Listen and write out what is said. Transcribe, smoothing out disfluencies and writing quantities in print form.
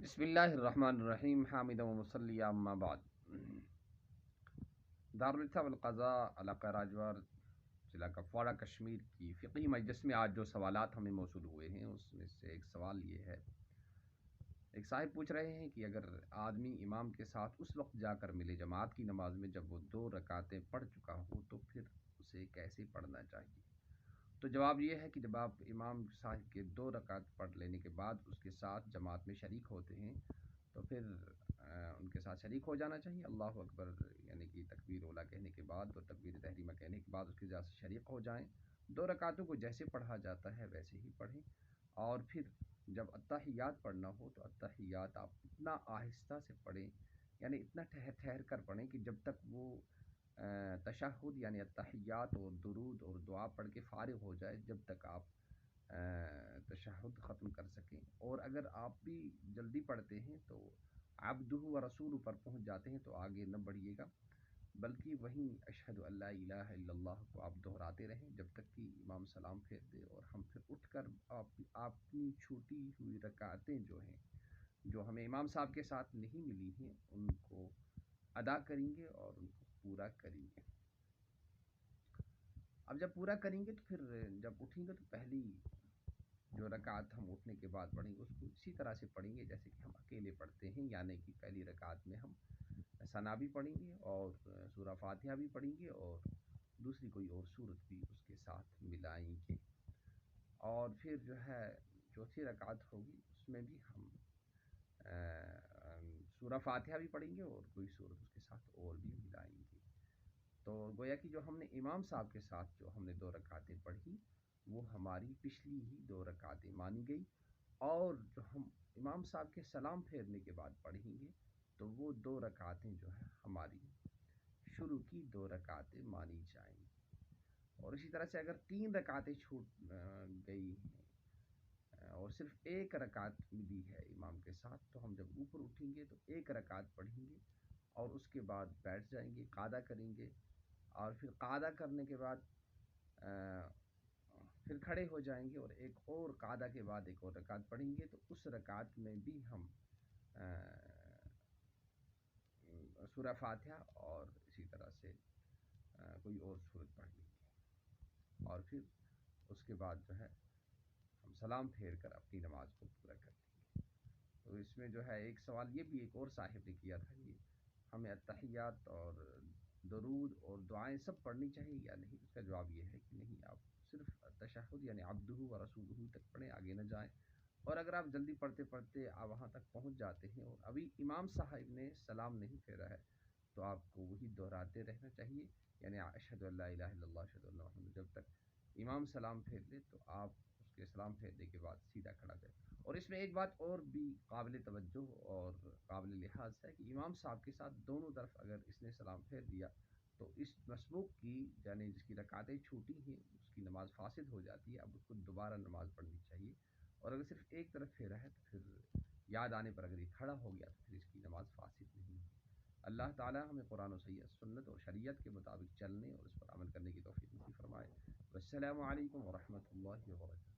بسم اللہ الرحمن الرحیم حامد و مصلی اما بعد دارالفتہ والقضاء علاقہ راجور ضلع کپواڑہ کشمیر کی فقہی مجلس میں آج جو سوالات ہمیں موصول ہوئے ہیں اس میں سے ایک سوال یہ ہے، ایک صاحب پوچھ رہے ہیں کہ اگر آدمی امام کے ساتھ اس وقت جا کر ملے جماعت کی نماز میں جب وہ 2 رکعتیں پڑھ چکا ہو تو پھر اسے کیسے پڑھنا چاہیے؟ تو جواب یہ ہے کہ جب آپ امام صاحب کے 2 رکعت پڑھ لینے کے بعد اس کے ساتھ جماعت میں شریک ہوتے ہیں تو پھر ان کے ساتھ شریک ہو جانا چاہیے۔ اللہ اکبر یعنی کہ تکبیر اولیٰ کہنے کے بعد اور تکبیر تحریمہ کہنے کے بعد اس کے ساتھ شریک ہو جائیں، 2 رکعتوں کو جیسے پڑھا جاتا ہے ویسے ہی پڑھیں، اور پھر جب اتحیات پڑھنا ہو تو اتحیات آپ اتنا آہستہ سے پڑھیں، یعنی اتنا ٹھہر کر پڑھیں کہ جب تک وہ تشہد یعنی اتحیات اور درود اور دعا پڑھ کے فارغ ہو جائے جب تک آپ تشہد ختم کر سکیں۔ اور اگر آپ بھی جلدی پڑھتے ہیں تو عبدہ و رسول پر پہنچ جاتے ہیں تو آگے نہ بڑھیے گا، بلکہ وہیں اشہد ان لا الہ الا اللہ کو آپ دہراتے رہیں جب تک کہ امام سلام پھیر دے، اور ہم پھر اٹھ کر اپنی چھوٹی ہوئی رکعتیں جو ہیں جو ہمیں امام صاحب کے ساتھ نہیں ملی ہیں ان کو ادا کریں گے اور ان کو پورا کریں گے۔ اب جب پورا کریں گے تو پھر جب اٹھیں گے تو پہلی جو رکعت ہم اٹھنے کے بعد پڑھیں گے اس کو اسی طرح سے پڑھیں گے جیسے کہ ہم اکیلے پڑھتے ہیں، یعنی کہ پہلی رکعت میں ہم ثنا بھی پڑھیں گے اور سورہ فاتحہ بھی پڑھیں گے اور دوسری کوئی اور سورت بھی اس کے ساتھ ملائیں گے، اور پھر جو ہے چوتھی رکعت ہوگی اس میں بھی ہم سورہ فاتحہ بھی پڑھیں گے اور کوئی سورت اس کے ساتھ اور بھی ملائیں گے۔ تو گویا کہ جو ہم نے امام صاحب کے ساتھ جو ہم نے 2 رکعتیں پڑھی وہ ہماری پچھلی ہی 2 رکعتیں مانی گئی، اور جو ہم امام صاحب کے سلام پھیرنے کے بعد پڑھیں گے تو وہ 2 رکعتیں جو ہیں ہماری شروع کی 2 رکعتیں مانی جائیں گی۔ اور اسی طرح سے اگر 3 رکعتیں چھوٹ گئی ہیں اور صرف 1 رکعت ملی ہے امام کے ساتھ تو ہم جب اوپر اٹھیں گے تو 1 رکعت پڑھیں گے اور اس کے بعد بیٹھ جائیں گے، قعدہ کریں گے، اور پھر قعدہ کرنے کے بعد پھر کھڑے ہو جائیں گے اور ایک اور قعدہ کے بعد ایک اور رکعت پڑھیں گے، تو اس رکعت میں بھی ہم سورہ فاتحہ اور اسی طرح سے کوئی اور سورت پڑھ لیں گے، اور پھر اس کے بعد جو ہے ہم سلام پھیر کر اپنی نماز کو پورا کر لیں گے۔ تو اس میں جو ہے ایک سوال یہ بھی ایک اور صاحب نے کیا تھا کہ ہمیں اتحیات اور درود اور دعائیں سب پڑھنی چاہیے یا نہیں؟ اس کا جواب یہ ہے کہ نہیں، آپ صرف تشہد یعنی عبدہ و رسولہ تک پڑھیں، آگے نہ جائیں، اور اگر آپ جلدی پڑھتے پڑھتے آپ وہاں تک پہنچ جاتے ہیں اور ابھی امام صاحب نے سلام نہیں پھیرا ہے تو آپ کو وہی دہراتے رہنا چاہیے، یعنی اشہد ان لا الہ الا اللہ اشہد ان محمد، جب تک امام سلام پھیر لے تو آپ اس کے سلام پھیرنے کے بعد سیدھا کھڑا جائے۔ اور اس میں ایک بات اور بھی قابل توجہ اور قابل لحاظ ہے کہ امام صاحب کے ساتھ دونوں طرف اگر اس نے سلام پھیر دیا تو اس مسبوق کی یعنی جس کی رکعتیں چھوٹی ہیں اس کی نماز فاسد ہو جاتی ہے، اب اس کو دوبارہ نماز پڑھنی چاہیے، اور اگر صرف ایک طرف پھیرا ہے تو پھر یاد آنے پر اگر یہ کھڑا ہو گیا تو پھر اس کی نماز فاسد نہیں ہوگی۔ اللہ تعالی ہمیں قرآن و سنت اور شریعت کے مطابق چلنے اور اس پر عمل کرنے کی توفیق نصیب فرمائے۔ والسلام علیکم ورحمۃ اللہ وبرکاتہ۔